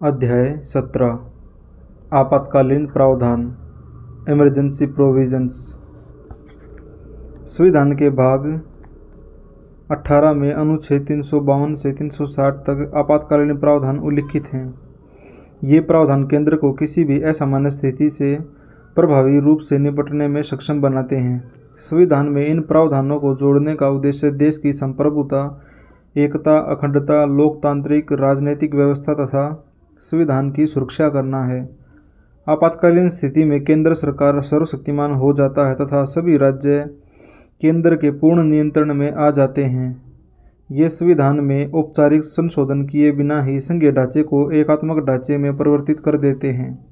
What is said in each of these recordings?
अध्याय 17 आपातकालीन प्रावधान इमरजेंसी प्रोविजंस। संविधान के भाग 18 में अनुच्छेद 352 से 360 तक आपातकालीन प्रावधान उल्लिखित हैं। ये प्रावधान केंद्र को किसी भी असामान्य स्थिति से प्रभावी रूप से निपटने में सक्षम बनाते हैं। संविधान में इन प्रावधानों को जोड़ने का उद्देश्य देश की संप्रभुता, एकता, अखंडता, लोकतांत्रिक राजनीतिक व्यवस्था तथा संविधान की सुरक्षा करना है। आपातकालीन स्थिति में केंद्र सरकार सर्वशक्तिमान हो जाता है तथा सभी राज्य केंद्र के पूर्ण नियंत्रण में आ जाते हैं। ये संविधान में औपचारिक संशोधन किए बिना ही संघीय ढांचे को एकात्मक ढांचे में परिवर्तित कर देते हैं।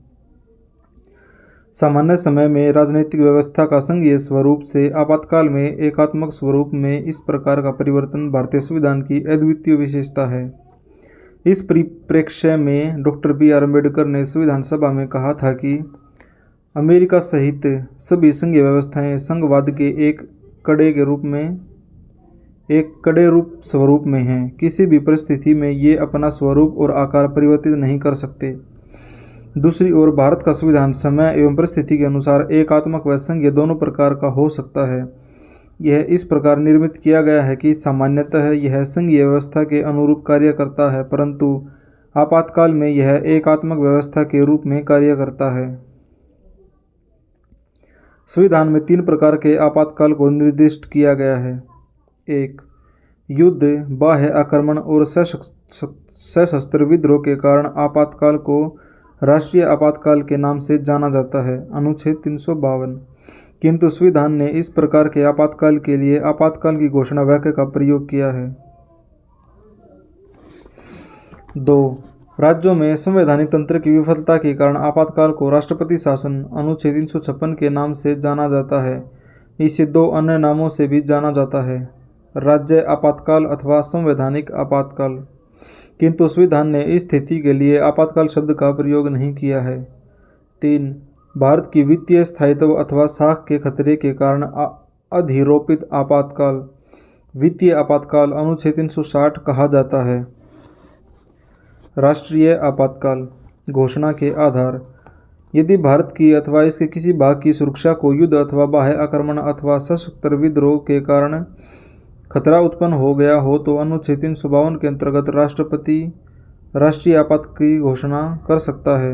सामान्य समय में राजनीतिक व्यवस्था का संघीय स्वरूप से आपातकाल में एकात्मक स्वरूप में इस प्रकार का परिवर्तन भारतीय संविधान की अद्वितीय विशेषता है। इस परिप्रेक्ष्य में डॉक्टर बी.आर. अम्बेडकर ने संविधान सभा में कहा था कि अमेरिका सहित सभी संघीय व्यवस्थाएं संघवाद के एक कड़े रूप स्वरूप में हैं। किसी भी परिस्थिति में ये अपना स्वरूप और आकार परिवर्तित नहीं कर सकते। दूसरी ओर भारत का संविधान समय एवं परिस्थिति के अनुसार एकात्मक व संघीय दोनों प्रकार का हो सकता है। यह इस प्रकार निर्मित किया गया है कि सामान्यतः यह संघीय व्यवस्था के अनुरूप कार्य करता है, परंतु आपातकाल में यह एकात्मक व्यवस्था के रूप में कार्य करता है। संविधान में 3 प्रकार के आपातकाल को निर्दिष्ट किया गया है। 1. युद्ध, बाह्य आक्रमण और सशस्त्र विद्रोह के कारण आपातकाल को राष्ट्रीय आपातकाल के नाम से जाना जाता है, अनुच्छेद 352। किंतु संविधान ने इस प्रकार के आपातकाल के लिए आपातकाल की घोषणा वाक्य का प्रयोग किया है। 2. राज्यों में संवैधानिक तंत्र की विफलता के कारण आपातकाल को राष्ट्रपति शासन, अनुच्छेद 356 के नाम से जाना जाता है। इसे 2 अन्य नामों से भी जाना जाता है, राज्य आपातकाल अथवा संवैधानिक आपातकाल। किंतु संविधान ने इस स्थिति के लिए आपातकाल शब्द का प्रयोग नहीं किया है। 3. भारत की वित्तीय स्थायित्व अथवा साख के खतरे के कारण अधिरोपित आपातकाल, वित्तीय आपातकाल, अनुच्छेद 360 कहा जाता है। राष्ट्रीय आपातकाल घोषणा के आधार। यदि भारत की अथवा इसके किसी भाग की सुरक्षा को युद्ध अथवा बाह्य आक्रमण अथवा सशस्त्र विद्रोह के कारण खतरा उत्पन्न हो गया हो तो अनुच्छेद 352 के अंतर्गत राष्ट्रपति राष्ट्रीय आपातकाल की घोषणा कर सकता है।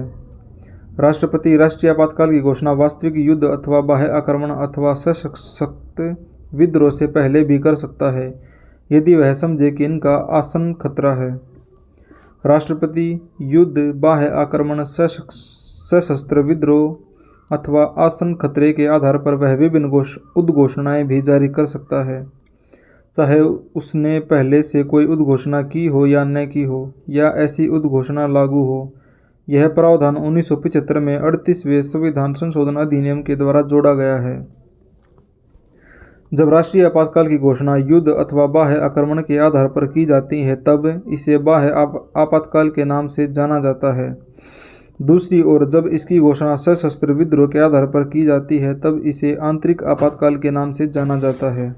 राष्ट्रपति राष्ट्रीय आपातकाल की घोषणा वास्तविक युद्ध अथवा बाह्य आक्रमण अथवा सशस्त्र विद्रोह से पहले भी कर सकता है, यदि वह समझे कि इनका आसन्न खतरा है। राष्ट्रपति युद्ध, बाह्य आक्रमण, सशस्त्र विद्रोह अथवा आसन्न खतरे के आधार पर वह विभिन्न उद्घोषणाएं भी जारी कर सकता है, चाहे उसने पहले से कोई उद्घोषणा की हो या न की हो, या ऐसी उद्घोषणा लागू हो। यह प्रावधान 1975 में 38वें संविधान संशोधन अधिनियम के द्वारा जोड़ा गया है। जब राष्ट्रीय आपातकाल की घोषणा युद्ध अथवा बाह्य आक्रमण के आधार पर की जाती है तब इसे बाह्य आपातकाल के नाम से जाना जाता है। दूसरी ओर जब इसकी घोषणा सशस्त्र विद्रोह के आधार पर की जाती है तब इसे आंतरिक आपातकाल के नाम से जाना जाता है।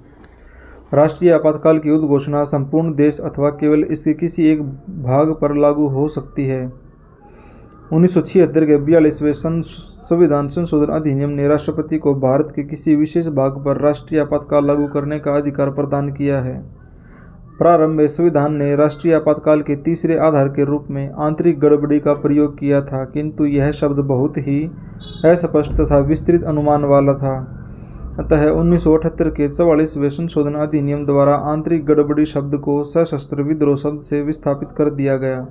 राष्ट्रीय आपातकाल की उद्घोषणा संपूर्ण देश अथवा केवल इसके किसी एक भाग पर लागू हो सकती है। 1976 के 42वें संविधान संशोधन अधिनियम ने राष्ट्रपति को भारत के किसी विशेष भाग पर राष्ट्रीय आपातकाल लागू करने का अधिकार प्रदान किया है। प्रारंभ में संविधान ने राष्ट्रीय आपातकाल के तीसरे आधार के रूप में आंतरिक गड़बड़ी का प्रयोग किया था, किंतु यह शब्द बहुत ही अस्पष्ट तथा विस्तृत अनुमान वाला था। अतः 1978 के 44वें संशोधन अधिनियम द्वारा आंतरिक गड़बड़ी शब्द को सशस्त्र विद्रोह शब्द से विस्थापित कर दिया गया।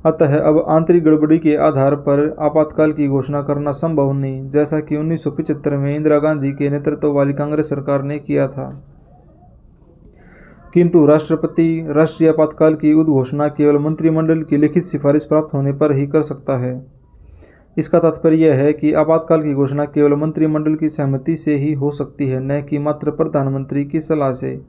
अतः अब आंतरिक गड़बड़ी के आधार पर आपातकाल की घोषणा करना संभव नहीं, जैसा कि 1975 में इंदिरा गांधी के नेतृत्व वाली कांग्रेस सरकार ने किया था। किंतु राष्ट्रपति राष्ट्रीय आपातकाल की उद्घोषणा केवल मंत्रिमंडल की लिखित सिफारिश प्राप्त होने पर ही कर सकता है। इसका तात्पर्य यह है कि आपातकाल की घोषणा केवल मंत्रिमंडल की सहमति से ही हो सकती है, न कि मात्र प्रधानमंत्री की सलाह से।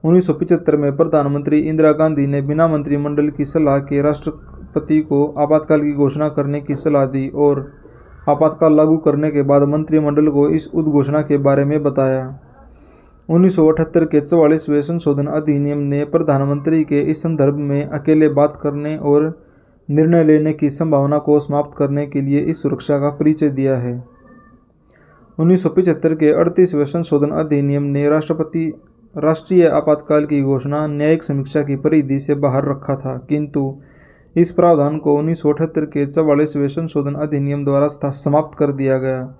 1975 में प्रधानमंत्री इंदिरा गांधी ने बिना मंत्रिमंडल की सलाह के राष्ट्रपति को आपातकाल की घोषणा करने की सलाह दी और आपातकाल लागू करने के बाद मंत्रिमंडल को इस उद्घोषणा के बारे में बताया। 1978 के 44वें संशोधन अधिनियम ने प्रधानमंत्री के इस संदर्भ में अकेले बात करने और निर्णय लेने की संभावना को समाप्त करने के लिए इस सुरक्षा का परिचय दिया है। 1975 के 38वें संशोधन अधिनियम ने राष्ट्रीय आपातकाल की घोषणा न्यायिक समीक्षा की परिधि से बाहर रखा था, किंतु इस प्रावधान को 1978 के 44वें संशोधन अधिनियम द्वारा समाप्त कर दिया गया।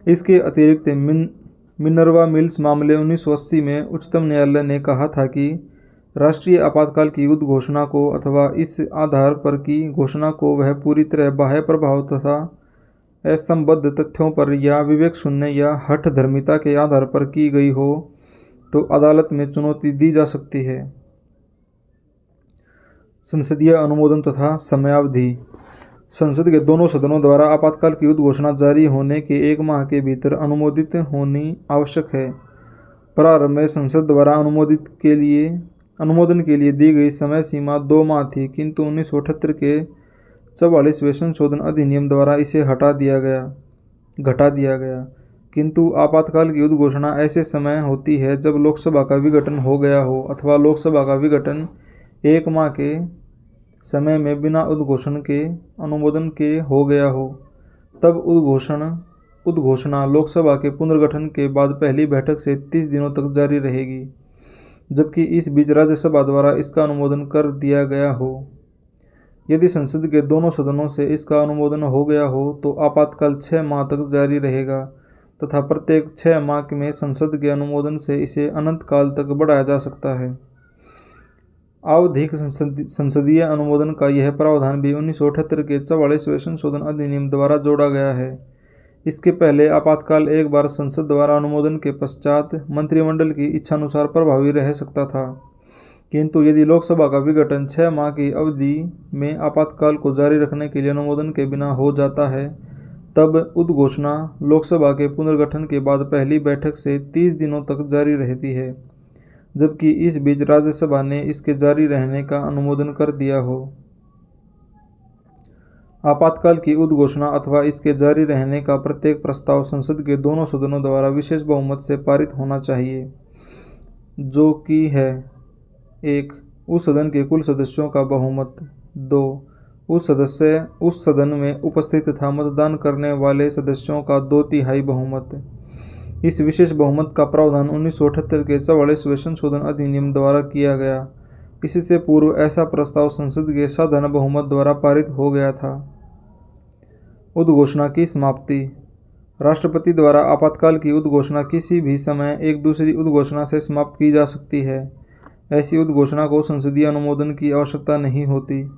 इसके अतिरिक्त मिनर्वा मिल्स मामले 1980 में उच्चतम न्यायालय ने कहा था कि राष्ट्रीय आपातकाल की उद्घोषणा को अथवा इस आधार पर की घोषणा को वह पूरी तरह बाह्य प्रभाव तथा असंबद्ध तथ्यों पर या विवेक शून्य या हठधर्मिता के आधार पर की गई हो तो अदालत में चुनौती दी जा सकती है। संसदीय अनुमोदन तथा समयावधि। संसद के दोनों सदनों द्वारा आपातकाल की उद्घोषणा जारी होने के 1 माह के भीतर अनुमोदित होनी आवश्यक है। प्रारंभ में संसद द्वारा अनुमोदन के लिए दी गई समय सीमा 2 माह थी, किंतु 1978 के 44वें संशोधन अधिनियम द्वारा इसे घटा दिया गया। किंतु आपातकाल की उद्घोषणा ऐसे समय होती है जब लोकसभा का विघटन हो गया हो अथवा लोकसभा का विघटन 1 माह के समय में बिना उद्घोषण के अनुमोदन के हो गया हो। तब उद्घोषणा लोकसभा के पुनर्गठन के बाद पहली बैठक से 30 दिनों तक जारी रहेगी, जबकि इस बीच राज्यसभा द्वारा इसका अनुमोदन कर दिया गया हो। यदि संसद के दोनों सदनों से इसका अनुमोदन हो गया हो तो आपातकाल 6 माह तक जारी रहेगा तथा प्रत्येक 6 माह में संसद के अनुमोदन से इसे अनंत काल तक बढ़ाया जा सकता है। आवधिक संसदीय अनुमोदन का यह प्रावधान भी 1978 के 44वें संशोधन अधिनियम द्वारा जोड़ा गया है। इसके पहले आपातकाल एक बार संसद द्वारा अनुमोदन के पश्चात मंत्रिमंडल की इच्छानुसार प्रभावी रह सकता था, किंतु यदि लोकसभा का विघटन 6 माह की अवधि में आपातकाल को जारी रखने के लिए अनुमोदन के बिना हो जाता है, तब उद्घोषणा लोकसभा के पुनर्गठन के बाद पहली बैठक से 30 दिनों तक जारी रहती है, जबकि इस बीच राज्यसभा ने इसके जारी रहने का अनुमोदन कर दिया हो। आपातकाल की उद्घोषणा अथवा इसके जारी रहने का प्रत्येक प्रस्ताव संसद के दोनों सदनों द्वारा विशेष बहुमत से पारित होना चाहिए, जो कि है 1. उस सदन के कुल सदस्यों का बहुमत, 2. उस सदन में उपस्थित तथा मतदान करने वाले सदस्यों का 2/3 बहुमत। इस विशेष बहुमत का प्रावधान 1978 के 44वें संशोधन अधिनियम द्वारा किया गया। इससे पूर्व ऐसा प्रस्ताव संसद के साधारण बहुमत द्वारा पारित हो गया था। उद्घोषणा की समाप्ति। राष्ट्रपति द्वारा आपातकाल की उद्घोषणा किसी भी समय एक दूसरी उद्घोषणा से समाप्त की जा सकती है। ऐसी उद्घोषणा को संसदीय अनुमोदन की आवश्यकता नहीं होती।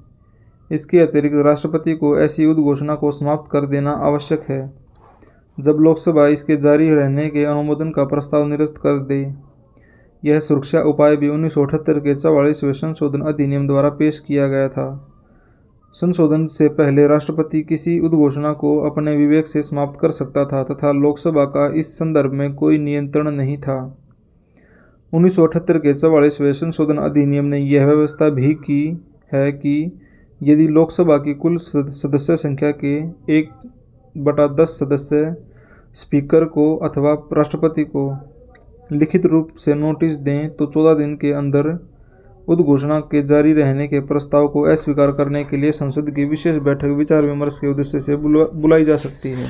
इसके अतिरिक्त राष्ट्रपति को ऐसी उद्घोषणा को समाप्त कर देना आवश्यक है जब लोकसभा इसके जारी रहने के अनुमोदन का प्रस्ताव निरस्त कर दे। यह सुरक्षा उपाय भी 1978 के 44वें संशोधन अधिनियम द्वारा पेश किया गया था। संशोधन से पहले राष्ट्रपति किसी उद्घोषणा को अपने विवेक से समाप्त कर सकता था तथा लोकसभा का इस संदर्भ में कोई नियंत्रण नहीं था। 1978 के 44वें संशोधन अधिनियम ने यह व्यवस्था भी की है कि यदि लोकसभा की कुल सदस्य संख्या के 1/10 सदस्य स्पीकर को अथवा राष्ट्रपति को लिखित रूप से नोटिस दें तो 14 दिन के अंदर उद्घोषणा के जारी रहने के प्रस्ताव को अस्वीकार करने के लिए संसद की विशेष बैठक विचार विमर्श के उद्देश्य से बुलाई जा सकती है।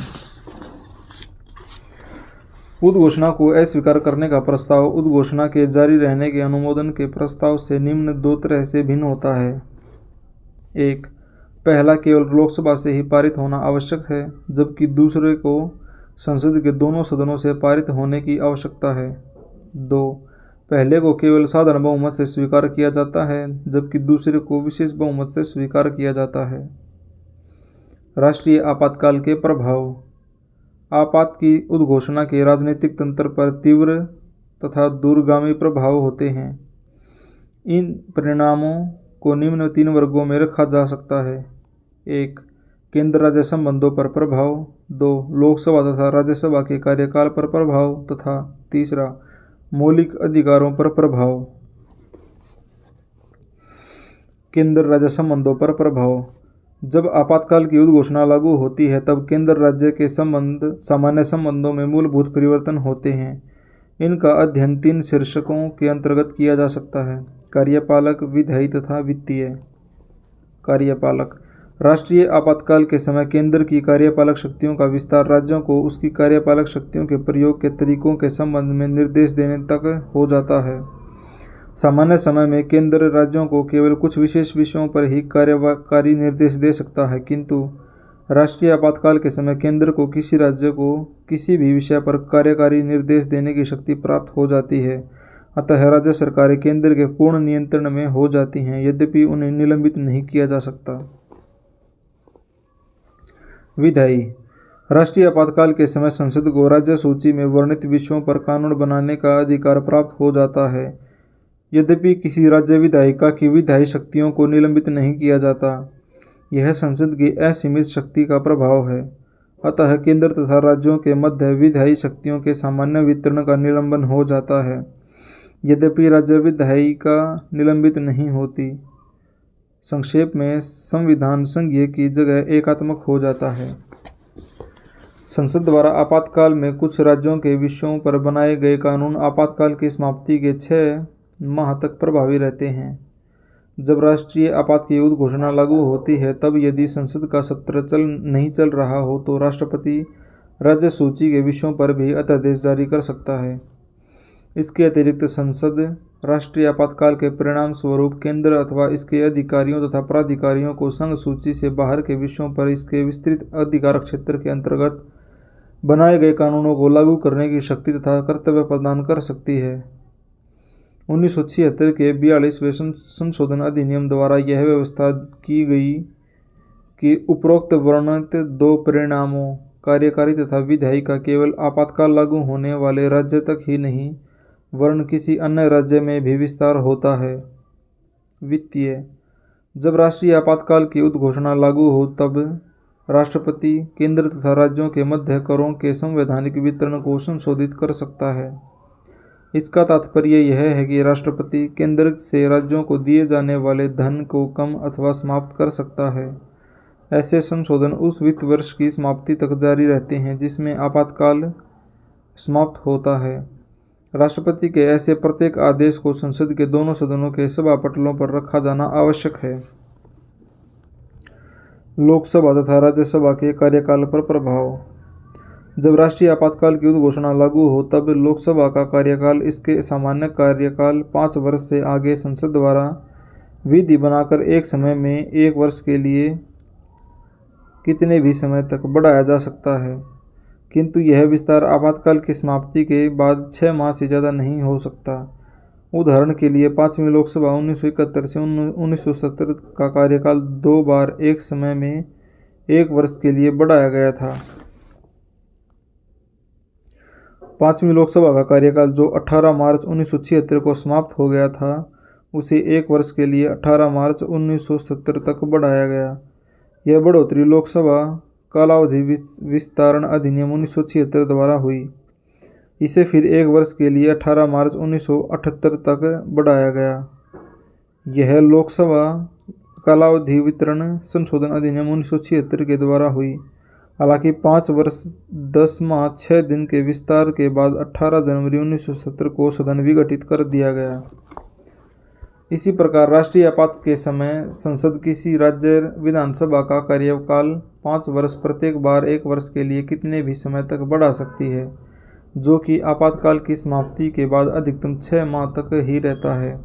उद्घोषणा को अस्वीकार करने का प्रस्ताव उद्घोषणा के जारी रहने के अनुमोदन के प्रस्ताव से निम्न 2 तरह से भिन्न होता है। 1. पहला केवल लोकसभा से ही पारित होना आवश्यक है, जबकि दूसरे को संसद के दोनों सदनों से पारित होने की आवश्यकता है। 2. पहले को केवल साधारण बहुमत से स्वीकार किया जाता है, जबकि दूसरे को विशेष बहुमत से स्वीकार किया जाता है। राष्ट्रीय आपातकाल के प्रभाव। आपात की उद्घोषणा के राजनीतिक तंत्र पर तीव्र तथा दूरगामी प्रभाव होते हैं। इन परिणामों को निम्न 3 वर्गों में रखा जा सकता है। 1. केंद्र राज्य संबंधों पर प्रभाव। 2. लोकसभा तथा राज्यसभा के कार्यकाल पर प्रभाव तथा 3. मौलिक अधिकारों पर प्रभाव। केंद्र राज्य संबंधों पर प्रभाव। जब आपातकाल की उद्घोषणा लागू होती है तब केंद्र राज्य के सामान्य संबंधों में मूलभूत परिवर्तन होते हैं। इनका अध्ययन 3 शीर्षकों के अंतर्गत किया जा सकता है: कार्यपालक, विधायी तथा वित्तीय। कार्यपालक। राष्ट्रीय आपातकाल के समय केंद्र की कार्यपालक शक्तियों का विस्तार राज्यों को उसकी कार्यपालक शक्तियों के प्रयोग के तरीकों के संबंध में निर्देश देने तक हो जाता है। सामान्य समय में केंद्र राज्यों को केवल कुछ विशेष विषयों पर ही कार्यकारी निर्देश दे सकता है, किंतु राष्ट्रीय आपातकाल के समय केंद्र को किसी राज्य को किसी भी विषय पर कार्यकारी निर्देश देने की शक्ति प्राप्त हो जाती है। अतः राज्य सरकारें केंद्र के पूर्ण नियंत्रण में हो जाती हैं, यद्यपि उन्हें निलंबित नहीं किया जा सकता। विधायी। राष्ट्रीय आपातकाल के समय संसद को राज्य सूची में वर्णित विषयों पर कानून बनाने का अधिकार प्राप्त हो जाता है, यद्यपि किसी राज्य विधायिका की विधायी शक्तियों को निलंबित नहीं किया जाता। यह संसद की असीमित शक्ति का प्रभाव है। अतः केंद्र तथा राज्यों के मध्य विधायी शक्तियों के सामान्य वितरण का निलंबन हो जाता है, यद्यपि राज्य विधायिका निलंबित नहीं होती। संक्षेप में, संविधान संघीय की जगह एकात्मक हो जाता है। संसद द्वारा आपातकाल में कुछ राज्यों के विषयों पर बनाए गए कानून आपातकाल की समाप्ति के 6 माह तक प्रभावी रहते हैं। जब राष्ट्रीय आपात की उद्घोषणा लागू होती है, तब यदि संसद का सत्र नहीं चल रहा हो तो राष्ट्रपति राज्य सूची के विषयों पर भी अध्यादेश जारी कर सकता है। इसके अतिरिक्त संसद राष्ट्रीय आपातकाल के परिणाम स्वरूप केंद्र अथवा इसके अधिकारियों तथा प्राधिकारियों को संघ सूची से बाहर के विषयों पर इसके विस्तृत अधिकार क्षेत्र के अंतर्गत बनाए गए कानूनों को लागू करने की शक्ति तथा कर्तव्य प्रदान कर सकती है। 1976 के 42वें संशोधन अधिनियम द्वारा यह व्यवस्था की गई कि उपरोक्त वर्णित 2 परिणामों कार्यकारी तथा विधायी का केवल आपातकाल लागू होने वाले राज्य तक ही नहीं वरन किसी अन्य राज्य में भी विस्तार होता है। वित्तीय। जब राष्ट्रीय आपातकाल की उद्घोषणा लागू हो तब राष्ट्रपति केंद्र तथा राज्यों के मध्य करों के संवैधानिक वितरण को संशोधित कर सकता है। इसका तात्पर्य यह है कि राष्ट्रपति केंद्र से राज्यों को दिए जाने वाले धन को कम अथवा समाप्त कर सकता है। ऐसे संशोधन उस वित्त वर्ष की समाप्ति तक जारी रहते हैं जिसमें आपातकाल समाप्त होता है। राष्ट्रपति के ऐसे प्रत्येक आदेश को संसद के दोनों सदनों के सभापटलों पर रखा जाना आवश्यक है। लोकसभा तथा राज्यसभा के कार्यकाल पर प्रभाव। जब राष्ट्रीय आपातकाल की उद्घोषणा लागू हो तब लोकसभा का कार्यकाल इसके सामान्य कार्यकाल 5 वर्ष से आगे संसद द्वारा विधि बनाकर एक समय में 1 वर्ष के लिए कितने भी समय तक बढ़ाया जा सकता है, किंतु यह विस्तार आपातकाल की समाप्ति के बाद 6 माह से ज़्यादा नहीं हो सकता। उदाहरण के लिए 5वीं लोकसभा 1971 से 1970 का कार्यकाल 2 बार एक समय में 1 वर्ष के लिए बढ़ाया गया था। 5वीं लोकसभा का कार्यकाल जो 18 मार्च 1976 को समाप्त हो गया था, उसे 1 वर्ष के लिए 18 मार्च 1970 तक बढ़ाया गया। यह बढ़ोतरी लोकसभा कालावधि विस्तारण अधिनियम 1976 द्वारा हुई। इसे फिर 1 वर्ष के लिए 18 मार्च 1978 तक बढ़ाया गया। यह लोकसभा कालावधि वितरण संशोधन अधिनियम 1976 के द्वारा हुई। हालांकि 5 वर्ष 10 माह 6 दिन के विस्तार के बाद 18 जनवरी 1970 को सदन विघटित कर दिया गया। इसी प्रकार राष्ट्रीय आपात के समय संसद किसी राज्य विधानसभा का कार्यकाल 5 वर्ष प्रत्येक बार 1 वर्ष के लिए कितने भी समय तक बढ़ा सकती है, जो कि आपातकाल की समाप्ति के बाद अधिकतम 6 माह तक ही रहता है।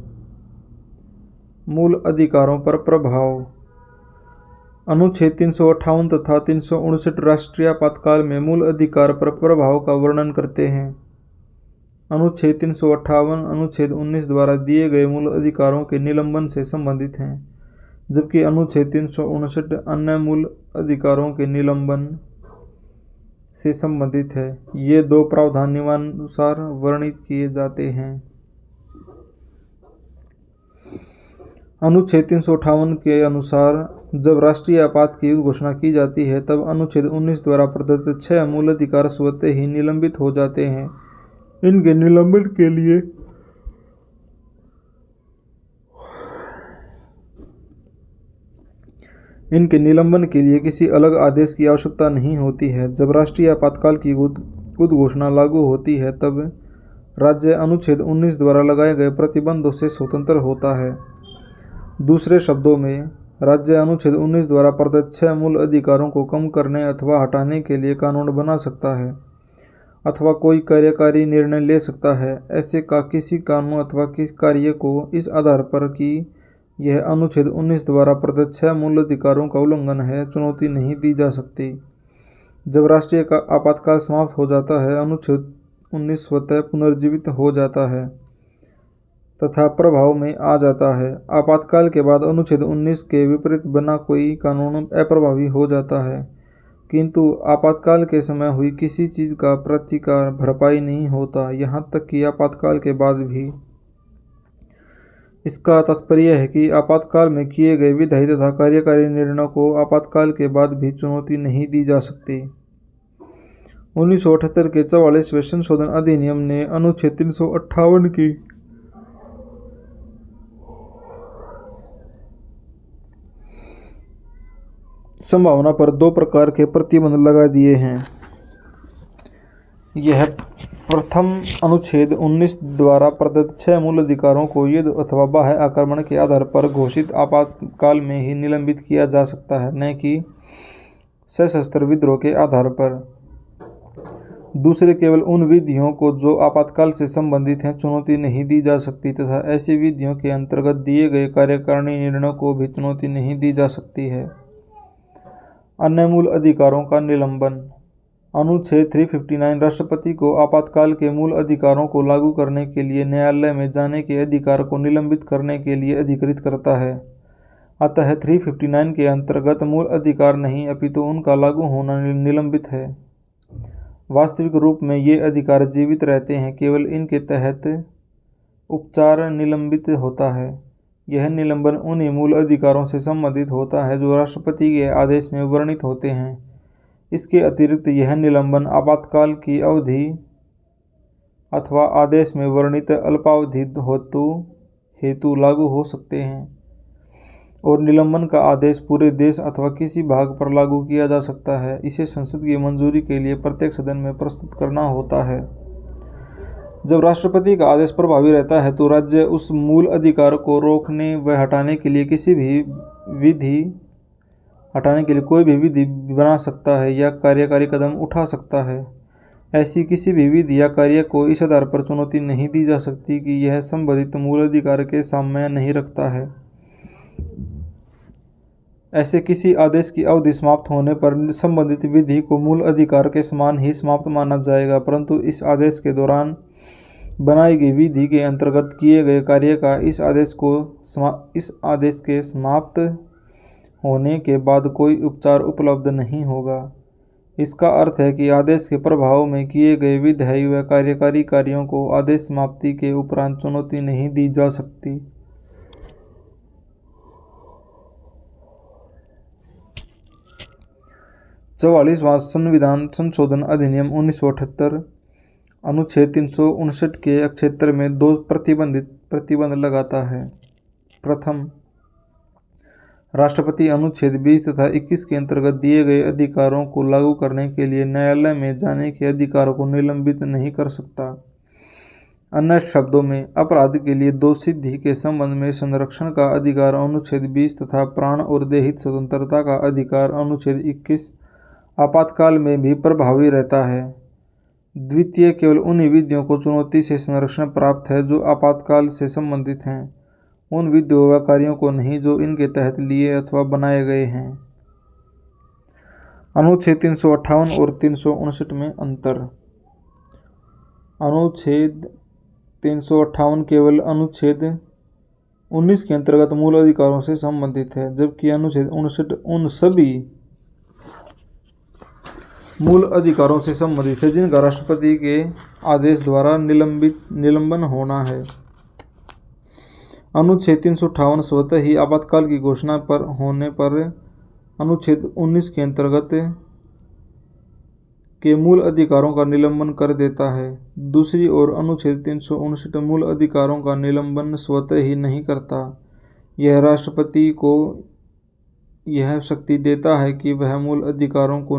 मूल अधिकारों पर प्रभाव। अनुच्छेद 358 तथा 359 राष्ट्रीय आपातकाल में मूल अधिकार पर प्रभाव का वर्णन करते हैं। अनुच्छेद 358 अनुच्छेद 19 द्वारा दिए गए मूल अधिकारों के निलंबन से संबंधित हैं, जबकि अनुच्छेद 359 अन्य मूल अधिकारों के निलंबन से संबंधित है। ये 2 प्रावधान निम्नानुसार वर्णित किए जाते हैं। अनुच्छेद 358 के अनुसार जब राष्ट्रीय आपात की घोषणा की जाती है तब अनुच्छेद 19 द्वारा प्रदत्त 6 मूल अधिकार स्वतः ही निलंबित हो जाते हैं। इनके निलंबन के लिए किसी अलग आदेश की आवश्यकता नहीं होती है। जब राष्ट्रीय आपातकाल की उद्घोषणा लागू होती है तब राज्य अनुच्छेद 19 द्वारा लगाए गए प्रतिबंधों से स्वतंत्र होता है। दूसरे शब्दों में राज्य अनुच्छेद 19 द्वारा प्रदत्त 6 मूल अधिकारों को कम करने अथवा हटाने के लिए कानून बना सकता है अथवा कोई कार्यकारी निर्णय ले सकता है। ऐसे का किसी कानून अथवा किस कार्य को इस आधार पर कि यह अनुच्छेद 19 द्वारा प्रदत्त 6 मूल अधिकारों का उल्लंघन है, चुनौती नहीं दी जा सकती। जब राष्ट्रीय का आपातकाल समाप्त हो जाता है, अनुच्छेद 19 स्वतः पुनर्जीवित हो जाता है तथा प्रभाव में आ जाता है। आपातकाल के बाद अनुच्छेद 19 के विपरीत बना कोई कानून अप्रभावी हो जाता है, किंतु आपातकाल के समय हुई किसी चीज़ का प्रतिकार भरपाई नहीं होता, यहाँ तक कि आपातकाल के बाद भी। इसका तात्पर्य है कि आपातकाल में किए गए विधायी तथा कार्यकारी निर्णयों को आपातकाल के बाद भी चुनौती नहीं दी जा सकती। 1978 के 44वें संशोधन अधिनियम ने अनुच्छेद 358 की संभावना पर 2 प्रकार के प्रतिबंध लगा दिए हैं। यह प्रथम, अनुच्छेद 19 द्वारा प्रदत्त 6 मूल अधिकारों को युद्ध अथवा बाह्य आक्रमण के आधार पर घोषित आपातकाल में ही निलंबित किया जा सकता है, न कि सशस्त्र विद्रोह के आधार पर। दूसरे, केवल उन विधियों को जो आपातकाल से संबंधित हैं चुनौती नहीं दी जा सकती तथा ऐसी विधियों के अंतर्गत दिए गए कार्यकारिणी निर्णयों को भी चुनौती नहीं दी जा सकती है। अन्य मूल अधिकारों का निलंबन। अनुच्छेद 359 राष्ट्रपति को आपातकाल के मूल अधिकारों को लागू करने के लिए न्यायालय में जाने के अधिकार को निलंबित करने के लिए अधिकृत करता है। अतः 359 के अंतर्गत मूल अधिकार नहीं अपितु उनका लागू होना निलंबित है। वास्तविक रूप में ये अधिकार जीवित रहते हैं, केवल इनके तहत उपचार निलंबित होता है। यह निलंबन उन्हीं मूल अधिकारों से संबंधित होता है जो राष्ट्रपति के आदेश में वर्णित होते हैं। इसके अतिरिक्त यह निलंबन आपातकाल की अवधि अथवा आदेश में वर्णित अल्पावधि हेतु लागू हो सकते हैं और निलंबन का आदेश पूरे देश अथवा किसी भाग पर लागू किया जा सकता है। इसे संसद की मंजूरी के लिए प्रत्येक सदन में प्रस्तुत करना होता है। जब राष्ट्रपति का आदेश प्रभावी रहता है तो राज्य उस मूल अधिकार को रोकने व हटाने के लिए कोई भी विधि बना सकता है या कार्यकारी कदम उठा सकता है। ऐसी किसी भी विधि या कार्य को इस आधार पर चुनौती नहीं दी जा सकती कि यह संबंधित मूल अधिकार के साम्य नहीं रखता है। ऐसे किसी आदेश की अवधि समाप्त होने पर संबंधित विधि को मूल अधिकार के समान ही समाप्त माना जाएगा, परंतु इस आदेश के दौरान बनाई गई विधि के अंतर्गत किए गए कार्य का इस आदेश के समाप्त होने के बाद कोई उपचार उपलब्ध नहीं होगा। इसका अर्थ है कि आदेश के प्रभाव में किए गए विधायी व कार्यकारी कार्यों को आदेश समाप्ति के उपरांत चुनौती नहीं दी जा सकती। 44वां संविधान संशोधन अधिनियम 1978 अनुच्छेद 359 के क्षेत्र में 2 प्रतिबंध लगाता है। प्रथम, राष्ट्रपति अनुच्छेद 20 तथा 21 के अंतर्गत दिए गए अधिकारों को लागू करने के लिए न्यायालय में जाने के अधिकार को निलंबित नहीं कर सकता। अन्य शब्दों में, अपराध के लिए दोषसिद्धि के संबंध में संरक्षण का अधिकार अनुच्छेद 20 तथा प्राण और देहित स्वतंत्रता का अधिकार अनुच्छेद 21 आपातकाल में भी प्रभावी रहता है। द्वितीय, केवल उन्हीं विधियों को चुनौती से संरक्षण प्राप्त है जो आपातकाल से संबंधित हैं, उन विधियों व कार्यों को नहीं जो इनके तहत लिए अथवा बनाए गए हैं। अनुच्छेद 358 और 359 में अंतर। अनुच्छेद 358 केवल अनुच्छेद 19 के अंतर्गत मूल अधिकारों से संबंधित है, जबकि अनुच्छेद 59 उन सभी मूल अधिकारों से संबंधित है जिनका राष्ट्रपति के आदेश द्वारा निलंबन होना है। अनुच्छेद 358 स्वतः ही आपातकाल की घोषणा पर होने पर अनुच्छेद 19 के अंतर्गत के मूल अधिकारों का निलंबन कर देता है। दूसरी ओर अनुच्छेद 359 मूल अधिकारों का निलंबन स्वतः ही नहीं करता। यह राष्ट्रपति को यह शक्ति देता है कि वह मूल अधिकारों के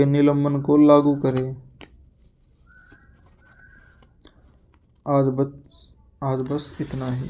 निलंबन को लागू करे। आज बस इतना ही।